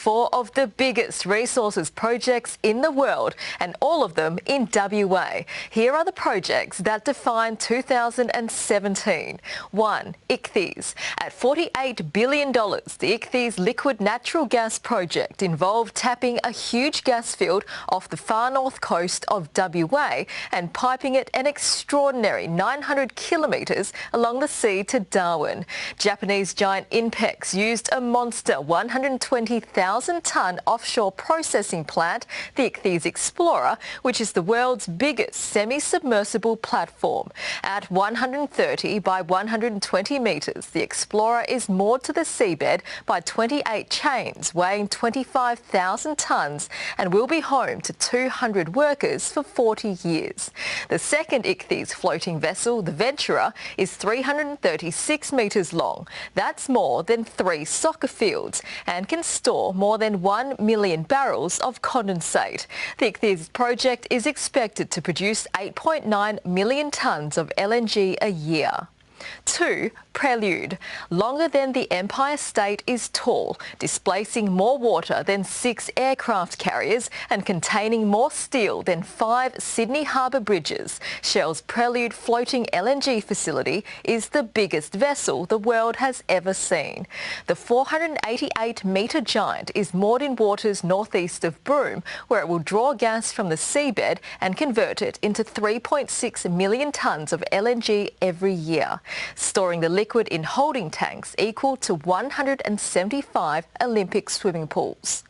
four of the biggest resources projects in the world, and all of them in WA. Here are the projects that defined 2017. 1. Ichthys. At $48 billion, the Ichthys liquid natural gas project involved tapping a huge gas field off the far north coast of WA and piping it an extraordinary 900 kilometres along the sea to Darwin. Japanese giant Inpex used a monster 120,000-tonne offshore processing plant, the Ichthys Explorer, which is the world's biggest semi-submersible platform. At 130 by 120 metres, the Explorer is moored to the seabed by 28 chains weighing 25,000 tonnes and will be home to 200 workers for 40 years. The second Ichthys floating vessel, the Venturer, is 336 metres long. That's more than 3 soccer fields and can store more than 1 million barrels of condensate. The Ichthys project is expected to produce 8.9 million tonnes of LNG a year. 2. Prelude. Longer than the Empire State is tall, displacing more water than 6 aircraft carriers and containing more steel than 5 Sydney Harbour bridges. Shell's Prelude floating LNG facility is the biggest vessel the world has ever seen. The 488-metre giant is moored in waters northeast of Broome, where it will draw gas from the seabed and convert it into 3.6 million tonnes of LNG every year, storing the liquid in holding tanks equal to 175 Olympic swimming pools.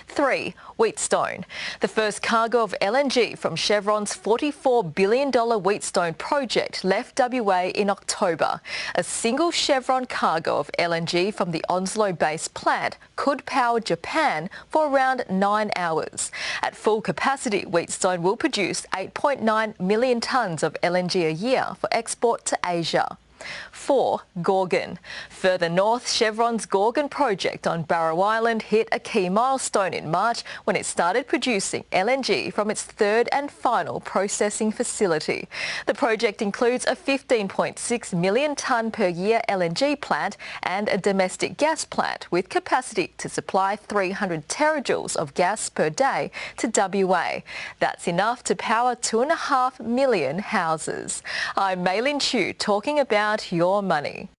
3. Wheatstone. The first cargo of LNG from Chevron's $44 billion Wheatstone project left WA in October. A single Chevron cargo of LNG from the Onslow-based plant could power Japan for around 9 hours. At full capacity, Wheatstone will produce 8.9 million tonnes of LNG a year for export to Asia. 4. Gorgon. Further north, Chevron's Gorgon project on Barrow Island hit a key milestone in March when it started producing LNG from its third and final processing facility. The project includes a 15.6 million tonne per year LNG plant and a domestic gas plant with capacity to supply 300 terajoules of gas per day to WA. That's enough to power 2.5 million houses. I'm Maylin Chu talking about your money.